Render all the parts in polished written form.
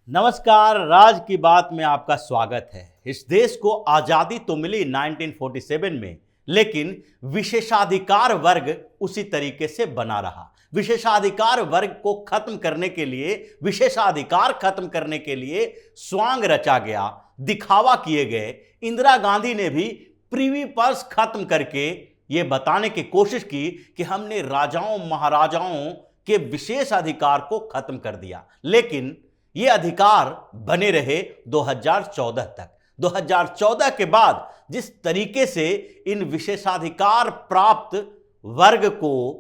नमस्कार, राज की बात में आपका स्वागत है। इस देश को आजादी तो मिली 1947 में, लेकिन विशेषाधिकार वर्ग उसी तरीके से बना रहा। विशेषाधिकार वर्ग को खत्म करने के लिए, विशेषाधिकार खत्म करने के लिए स्वांग रचा गया, दिखावा किए गए। इंदिरा गांधी ने भी प्रीवी पर्स खत्म करके ये बताने की कोशिश की कि हमने राजाओं महाराजाओं के विशेष अधिकार को खत्म कर दिया, लेकिन ये अधिकार बने रहे 2014 तक। 2014 के बाद जिस तरीके से इन विशेषाधिकार प्राप्त वर्ग को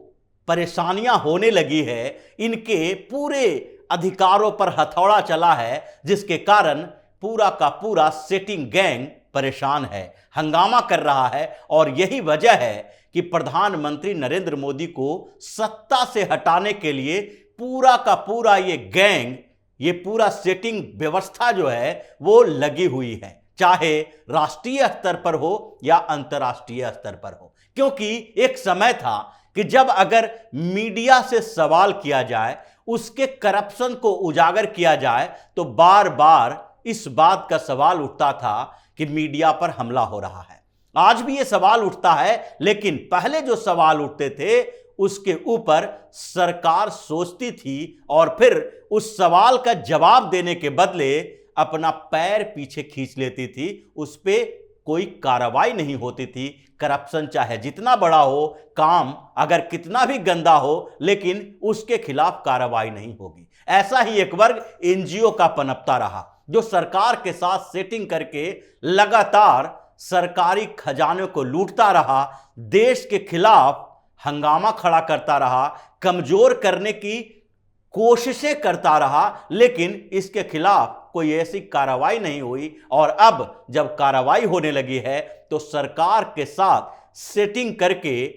परेशानियां होने लगी है, इनके पूरे अधिकारों पर हथौड़ा चला है, जिसके कारण पूरा का पूरा सेटिंग गैंग परेशान है, हंगामा कर रहा है। और यही वजह है कि प्रधानमंत्री नरेंद्र मोदी को सत्ता से हटाने के लिए पूरा का पूरा ये गैंग, ये पूरा सेटिंग व्यवस्था जो है वो लगी हुई है, चाहे राष्ट्रीय स्तर पर हो या अंतर्राष्ट्रीय स्तर पर हो। क्योंकि एक समय था कि जब अगर मीडिया से सवाल किया जाए, उसके करप्शन को उजागर किया जाए, तो बार बार इस बात का सवाल उठता था कि मीडिया पर हमला हो रहा है। आज भी ये सवाल उठता है, लेकिन पहले जो सवाल उठते थे उसके ऊपर सरकार सोचती थी और फिर उस सवाल का जवाब देने के बदले अपना पैर पीछे खींच लेती थी। उस पर कोई कार्रवाई नहीं होती थी। करप्शन चाहे जितना बड़ा हो, काम अगर कितना भी गंदा हो, लेकिन उसके खिलाफ कार्रवाई नहीं होगी। ऐसा ही एक वर्ग एनजीओ का पनपता रहा, जो सरकार के साथ सेटिंग करके लगातार सरकारी खजाने को लूटता रहा, देश के खिलाफ हंगामा खड़ा करता रहा, कमजोर करने की कोशिशें करता रहा, लेकिन इसके खिलाफ कोई ऐसी कार्रवाई नहीं हुई। और अब जब कार्रवाई होने लगी है, तो सरकार के साथ सेटिंग करके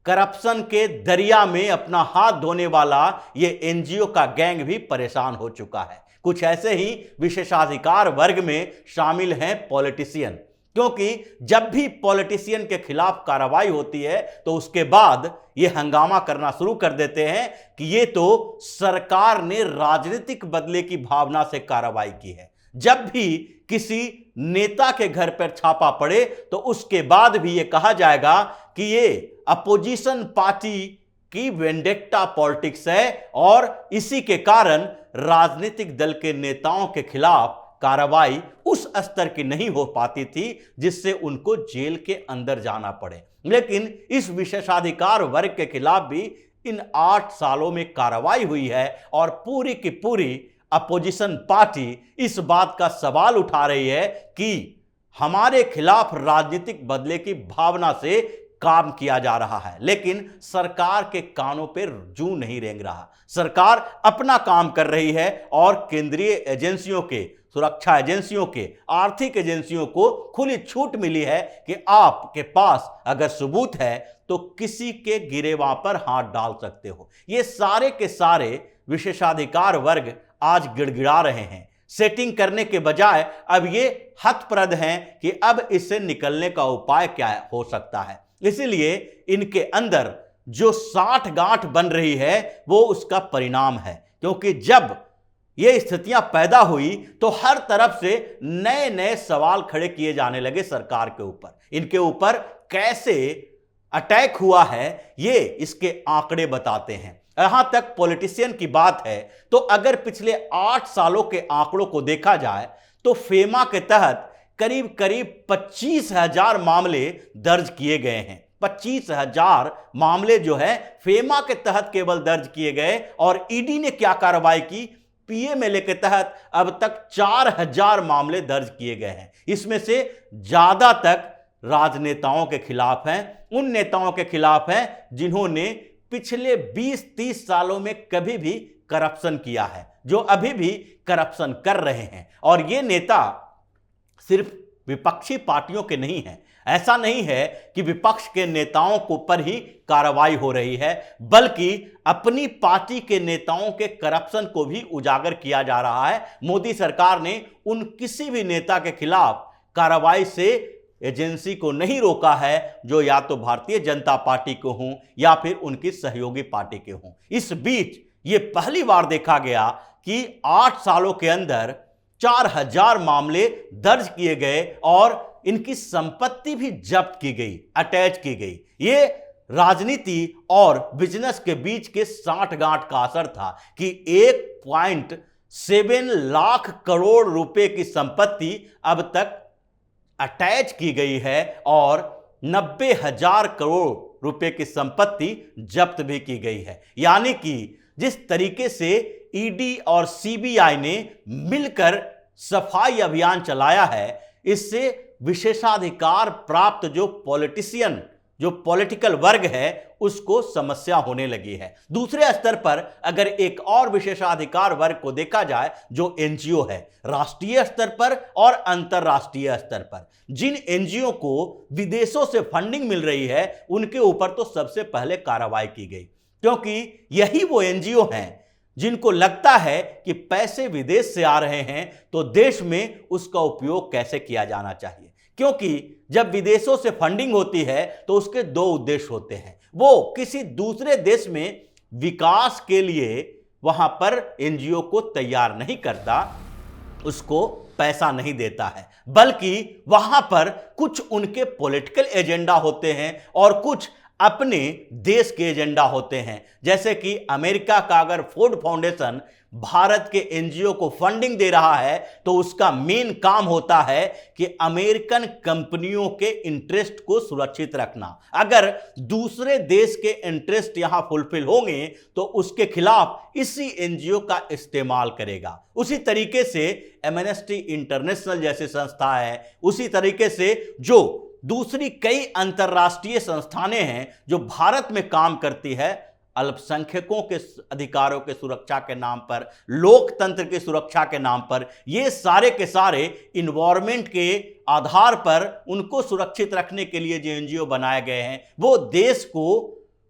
करप्शन के दरिया में अपना हाथ धोने वाला ये एनजीओ का गैंग भी परेशान हो चुका है। कुछ ऐसे ही विशेषाधिकार वर्ग में शामिल हैं पॉलिटिशियन, क्योंकि जब भी पॉलिटिशियन के खिलाफ कार्रवाई होती है तो उसके बाद ये हंगामा करना शुरू कर देते हैं कि ये तो सरकार ने राजनीतिक बदले की भावना से कार्रवाई की है। जब भी किसी नेता के घर पर छापा पड़े तो उसके बाद भी ये कहा जाएगा कि ये अपोजिशन पार्टी की वेंडेक्टा पॉलिटिक्स है, और इसी के कारण राजनीतिक दल के नेताओं के खिलाफ कार्रवाई उस स्तर की नहीं हो पाती थी जिससे उनको जेल के अंदर जाना पड़े। लेकिन इस विशेषाधिकार वर्ग के खिलाफ भी इन 8 सालों में कार्रवाई हुई है, और पूरी की पूरी अपोजिशन पार्टी इस बात का सवाल उठा रही है कि हमारे खिलाफ राजनीतिक बदले की भावना से काम किया जा रहा है, लेकिन सरकार के कानों पर जूं नहीं रेंग रहा। सरकार अपना काम कर रही है और केंद्रीय एजेंसियों के, सुरक्षा एजेंसियों के, आर्थिक एजेंसियों को खुली छूट मिली है कि आपके पास अगर सबूत है तो किसी के गिरेबां पर हाथ डाल सकते हो। ये सारे के सारे विशेषाधिकार वर्ग आज गिड़गिड़ा रहे हैं। सेटिंग करने के बजाय अब ये हतप्रद हैं कि अब इससे निकलने का उपाय क्या हो सकता है। इसीलिए इनके अंदर जो साठ गांठ बन रही है वो उसका परिणाम है, क्योंकि जब ये स्थितियां पैदा हुई तो हर तरफ से नए नए सवाल खड़े किए जाने लगे सरकार के ऊपर। इनके ऊपर कैसे अटैक हुआ है ये इसके आंकड़े बताते हैं। यहां तक पॉलिटिशियन की बात है तो अगर पिछले 8 सालों के आंकड़ों को देखा जाए तो फेमा के तहत करीब करीब 25,000 मामले दर्ज किए गए हैं। 25,000 मामले जो है फेमा के तहत केवल दर्ज किए गए। और ईडी ने क्या कार्रवाई की, पीएमएलए के तहत अब तक 4,000 मामले दर्ज किए गए हैं। इसमें से ज्यादा तक राजनेताओं के खिलाफ हैं, उन नेताओं के खिलाफ हैं जिन्होंने पिछले 20-30 सालों में कभी भी करप्शन किया है, जो अभी भी करप्शन कर रहे हैं। और ये नेता सिर्फ विपक्षी पार्टियों के नहीं हैं। ऐसा नहीं है कि विपक्ष के नेताओं को पर ही कार्रवाई हो रही है, बल्कि अपनी पार्टी के नेताओं के करप्शन को भी उजागर किया जा रहा है। मोदी सरकार ने उन किसी भी नेता के खिलाफ कार्रवाई से एजेंसी को नहीं रोका है जो या तो भारतीय जनता पार्टी को हों या फिर उनकी सहयोगी पार्टी के हों। इस बीच ये पहली बार देखा गया कि 8 सालों के अंदर 4000 मामले दर्ज किए गए और इनकी संपत्ति भी जब्त की गई, अटैच की गई। ये राजनीति और बिजनेस के बीच के साठगांठ का असर था कि 1.7 लाख करोड़ रुपए की संपत्ति अब तक अटैच की गई है और 90,000 करोड़ रुपए की संपत्ति जब्त भी की गई है। यानी कि जिस तरीके से ईडी और सीबीआई ने मिलकर सफाई अभियान चलाया है, इससे विशेषाधिकार प्राप्त जो पॉलिटिशियन, जो पॉलिटिकल वर्ग है, उसको समस्या होने लगी है। दूसरे स्तर पर अगर एक और विशेषाधिकार वर्ग को देखा जाए जो एनजीओ है, राष्ट्रीय स्तर पर और अंतरराष्ट्रीय स्तर पर, जिन एनजीओ को विदेशों से फंडिंग मिल रही है, उनके ऊपर तो सबसे पहले कार्रवाई की गई, क्योंकि यही वो एनजीओ हैं जिनको लगता है कि पैसे विदेश से आ रहे हैं तो देश में उसका उपयोग कैसे किया जाना चाहिए। क्योंकि जब विदेशों से फंडिंग होती है तो उसके दो उद्देश्य होते हैं। वो किसी दूसरे देश में विकास के लिए वहां पर एनजीओ को तैयार नहीं करता, उसको पैसा नहीं देता है, बल्कि वहां पर कुछ उनके पॉलिटिकल एजेंडा होते हैं और कुछ अपने देश के एजेंडा होते हैं। जैसे कि अमेरिका का अगर फोर्ड फाउंडेशन भारत के एनजीओ को फंडिंग दे रहा है तो उसका मेन काम होता है कि अमेरिकन कंपनियों के इंटरेस्ट को सुरक्षित रखना। अगर दूसरे देश के इंटरेस्ट यहां फुलफिल होंगे तो उसके खिलाफ इसी एनजीओ का इस्तेमाल करेगा। उसी तरीके से एमनेस्टी इंटरनेशनल जैसी संस्था है, उसी तरीके से जो दूसरी कई अंतर्राष्ट्रीय संस्थानें हैं जो भारत में काम करती है, अल्पसंख्यकों के अधिकारों के सुरक्षा के नाम पर, लोकतंत्र की सुरक्षा के नाम पर, ये सारे के सारे इन्वायरमेंट के आधार पर उनको सुरक्षित रखने के लिए जो एनजीओ बनाए गए हैं, वो देश को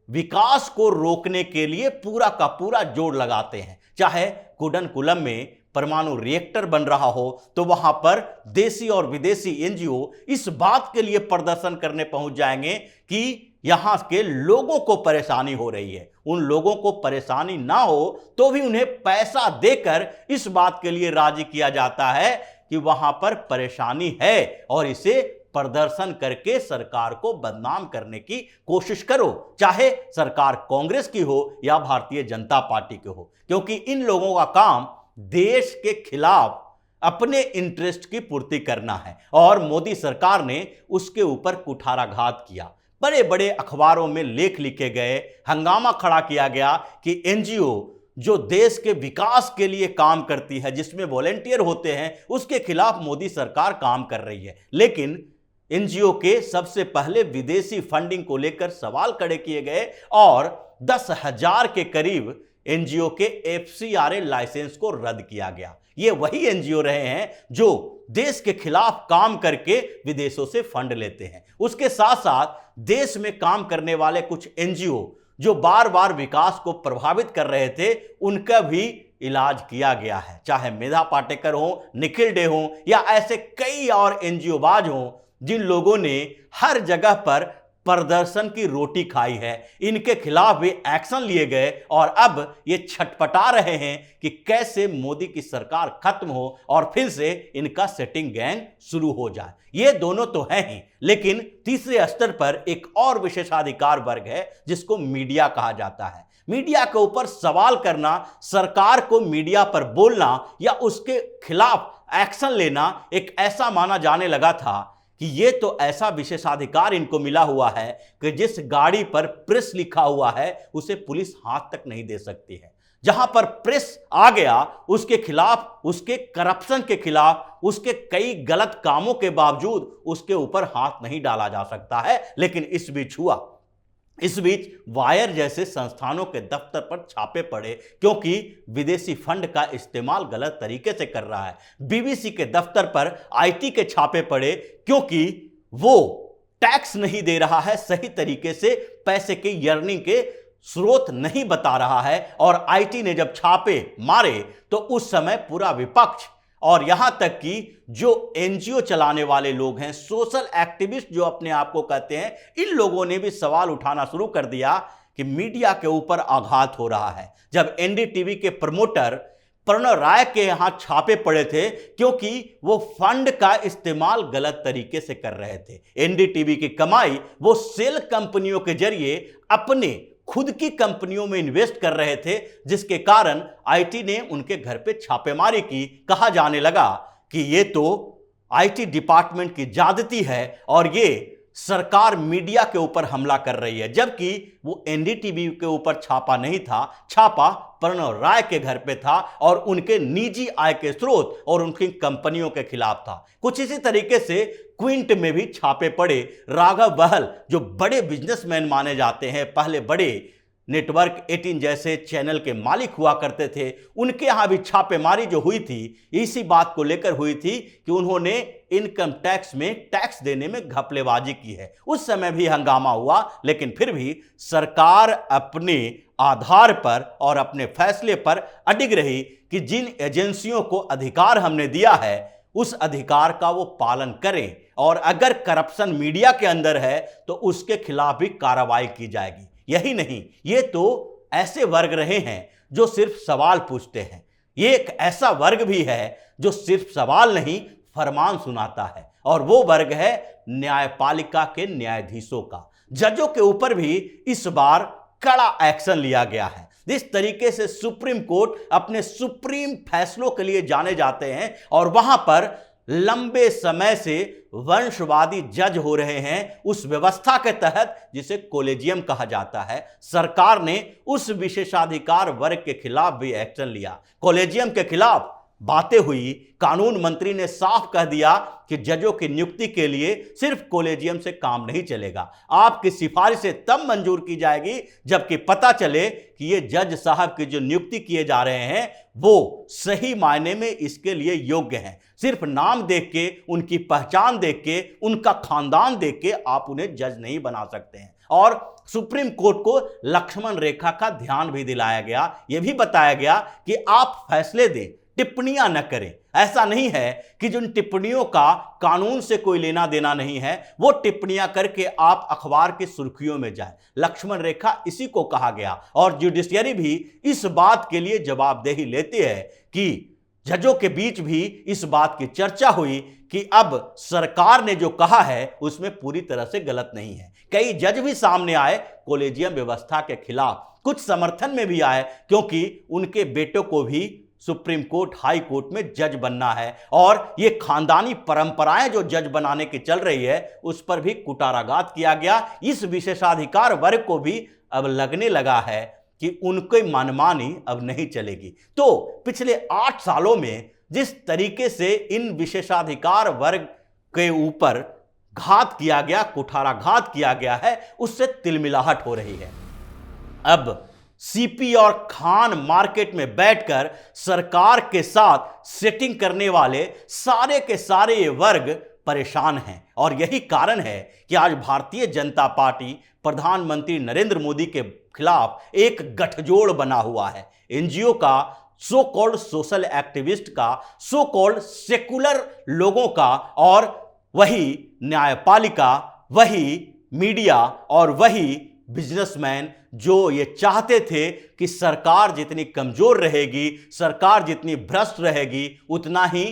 विकास को रोकने के लिए पूरा का पूरा जोर लगाते हैं। चाहे कुडनकुलम में परमाणु रिएक्टर बन रहा हो तो वहां पर देशी और विदेशी एनजीओ इस बात के लिए प्रदर्शन करने पहुंच जाएंगे कि यहां के लोगों को परेशानी हो रही है। उन लोगों को परेशानी ना हो तो भी उन्हें पैसा देकर इस बात के लिए राजी किया जाता है कि वहां पर परेशानी है और इसे प्रदर्शन करके सरकार को बदनाम करने की कोशिश करो, चाहे सरकार कांग्रेस की हो या भारतीय जनता पार्टी की हो, क्योंकि इन लोगों का काम देश के खिलाफ अपने इंटरेस्ट की पूर्ति करना है। और मोदी सरकार ने उसके ऊपर कुठाराघात किया। बड़े बड़े अखबारों में लेख लिखे गए, हंगामा खड़ा किया गया कि एनजीओ जो देश के विकास के लिए काम करती है, जिसमें वॉलेंटियर होते हैं, उसके खिलाफ मोदी सरकार काम कर रही है। लेकिन एनजीओ के सबसे पहले विदेशी फंडिंग को लेकर सवाल खड़े किए गए और 10,000 के करीब एनजीओ के एफसीआरए लाइसेंस को रद्द किया गया। ये वही एनजीओ रहे हैं जो देश के खिलाफ काम करके विदेशों से फंड लेते हैं। उसके साथ साथ देश में काम करने वाले कुछ एनजीओ जो बार बार विकास को प्रभावित कर रहे थे, उनका भी इलाज किया गया है। चाहे मेधा पाटेकर हो, निखिल डे हो या ऐसे कई और एनजीओ बाज हो जिन लोगों ने हर जगह पर प्रदर्शन की रोटी खाई है, इनके खिलाफ भी एक्शन लिए गए और अब ये छटपटा रहे हैं कि कैसे मोदी की सरकार खत्म हो और फिर से इनका सेटिंग गैंग शुरू हो जाए। ये दोनों तो हैं ही, लेकिन तीसरे स्तर पर एक और विशेषाधिकार वर्ग है जिसको मीडिया कहा जाता है। मीडिया के ऊपर सवाल करना, सरकार को मीडिया पर बोलना या उसके खिलाफ एक्शन लेना एक ऐसा माना जाने लगा था कि ये तो ऐसा विशेषाधिकार इनको मिला हुआ है कि जिस गाड़ी पर प्रेस लिखा हुआ है उसे पुलिस हाथ तक नहीं दे सकती है। जहां पर प्रेस आ गया, उसके खिलाफ, उसके करप्शन के खिलाफ, उसके कई गलत कामों के बावजूद उसके ऊपर हाथ नहीं डाला जा सकता है। लेकिन इस बीच हुआ, इस बीच वायर जैसे संस्थानों के दफ्तर पर छापे पड़े क्योंकि विदेशी फंड का इस्तेमाल गलत तरीके से कर रहा है। बीबीसी के दफ्तर पर आईटी के छापे पड़े क्योंकि वो टैक्स नहीं दे रहा है सही तरीके से, पैसे के अर्निंग के स्रोत नहीं बता रहा है। और आईटी ने जब छापे मारे तो उस समय पूरा विपक्ष और यहां तक कि जो एनजीओ चलाने वाले लोग हैं, सोशल एक्टिविस्ट जो अपने आप को कहते हैं, इन लोगों ने भी सवाल उठाना शुरू कर दिया कि मीडिया के ऊपर आघात हो रहा है। जब एनडीटीवी के प्रमोटर प्रणव राय के यहां छापे पड़े थे क्योंकि वो फंड का इस्तेमाल गलत तरीके से कर रहे थे। एनडीटीवी की कमाई वो सेल कंपनियों के जरिए अपने खुद की कंपनियों में इन्वेस्ट कर रहे थे, जिसके कारण आईटी ने उनके घर पे छापेमारी की। कहा जाने लगा कि ये तो आईटी डिपार्टमेंट की ज्यादती है और ये सरकार मीडिया के ऊपर हमला कर रही है, जबकि वो एनडीटीवी के ऊपर छापा नहीं था, छापा प्रणव राय के घर पे था और उनके निजी आय के स्रोत और उनकी कंपनियों के खिलाफ था। कुछ इसी तरीके से क्विंट में भी छापे पड़े। राघव बहल जो बड़े बिजनेसमैन माने जाते हैं, पहले बड़े नेटवर्क 18 जैसे चैनल के मालिक हुआ करते थे, उनके यहां भी छापेमारी जो हुई थी इसी बात को लेकर हुई थी कि उन्होंने इनकम टैक्स में टैक्स देने में घपलेबाजी की है। उस समय भी हंगामा हुआ, लेकिन फिर भी सरकार अपने आधार पर और अपने फैसले पर अडिग रही कि जिन एजेंसियों को अधिकार हमने दिया है उस अधिकार का वो पालन करें, और अगर करप्शन मीडिया के अंदर है तो उसके खिलाफ भी कार्रवाई की जाएगी। यही नहीं, ये तो ऐसे वर्ग रहे हैं जो सिर्फ सवाल पूछते हैं। ये एक ऐसा वर्ग भी है जो सिर्फ सवाल नहीं फरमान सुनाता है, और वो वर्ग है न्यायपालिका के न्यायाधीशों का। जजों के ऊपर भी इस बार कड़ा एक्शन लिया गया है। जिस तरीके से सुप्रीम कोर्ट अपने सुप्रीम फैसलों के लिए जाने जाते हैं और वहां पर लंबे समय से वंशवादी जज हो रहे हैं, उस व्यवस्था के तहत जिसे कॉलेजियम कहा जाता है, सरकार ने उस विशेषाधिकार वर्ग के खिलाफ भी एक्शन लिया। कॉलेजियम के खिलाफ बातें हुई, कानून मंत्री ने साफ कह दिया कि जजों की नियुक्ति के लिए सिर्फ कॉलेजियम से काम नहीं चलेगा, आपकी सिफारिशें तब मंजूर की जाएगी जबकि पता चले कि ये जज साहब की जो नियुक्ति किए जा रहे हैं वो सही मायने में इसके लिए योग्य हैं। सिर्फ नाम देख के, उनकी पहचान देख के, उनका खानदान देख के आप उन्हें जज नहीं बना सकते हैं। और सुप्रीम कोर्ट को लक्ष्मण रेखा का ध्यान भी दिलाया गया, यह भी बताया गया कि आप फैसले दें, टिप्पणियां न करें। ऐसा नहीं है कि जिन टिप्पणियों का कानून से कोई लेना देना नहीं है वो टिप्पणियां करके आप अखबार की सुर्खियों में जाए। लक्ष्मण रेखा इसी को कहा गया, और जुडिशियरी भी इस बात के लिए जवाबदेही लेती है कि जजों के बीच भी इस बात की चर्चा हुई कि अब सरकार ने जो कहा है उसमें पूरी तरह से गलत नहीं है। कई जज भी सामने आए कॉलेजियम व्यवस्था के खिलाफ, कुछ समर्थन में भी आए क्योंकि उनके बेटों को भी सुप्रीम कोर्ट, हाई कोर्ट में जज बनना है, और ये खानदानी परंपराएं जो जज बनाने की चल रही है उस पर भी कुटाराघात किया गया। इस विशेषाधिकार वर्ग को भी अब लगने लगा है कि उनकी मनमानी अब नहीं चलेगी। तो पिछले 8 सालों में जिस तरीके से इन विशेषाधिकार वर्ग के ऊपर घात किया गया, कुठाराघात किया गया है, उससे तिलमिलाहट हो रही है। अब सीपी और खान मार्केट में बैठकर सरकार के साथ सेटिंग करने वाले सारे के सारे ये वर्ग परेशान हैं, और यही कारण है कि आज भारतीय जनता पार्टी प्रधानमंत्री नरेंद्र मोदी के खिलाफ एक गठजोड़ बना हुआ है। एनजीओ का, सो कॉल्ड सोशल एक्टिविस्ट का, सो कॉल्ड सेकुलर लोगों का, और वही न्यायपालिका, वही मीडिया और वही बिजनेसमैन जो ये चाहते थे कि सरकार जितनी कमजोर रहेगी, सरकार जितनी भ्रष्ट रहेगी, उतना ही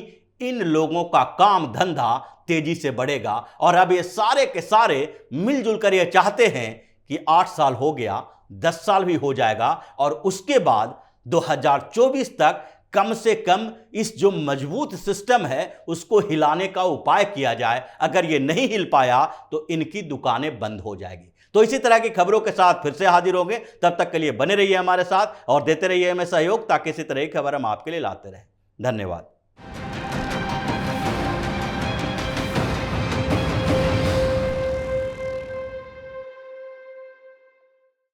इन लोगों का काम धंधा तेजी से बढ़ेगा। और अब ये सारे के सारे मिलजुल कर ये चाहते हैं कि 8 साल हो गया, 10 साल भी हो जाएगा, और उसके बाद 2024 तक कम से कम इस जो मजबूत सिस्टम है उसको हिलाने का उपाय किया जाए। अगर ये नहीं हिल पाया तो इनकी दुकानें बंद हो जाएगी। तो इसी तरह की खबरों के साथ फिर से हाजिर होंगे, तब तक के लिए बने रहिए हमारे साथ और देते रहिए हमें सहयोग, ताकि इसी तरह की खबर हम आपके लिए लाते रहें। धन्यवाद।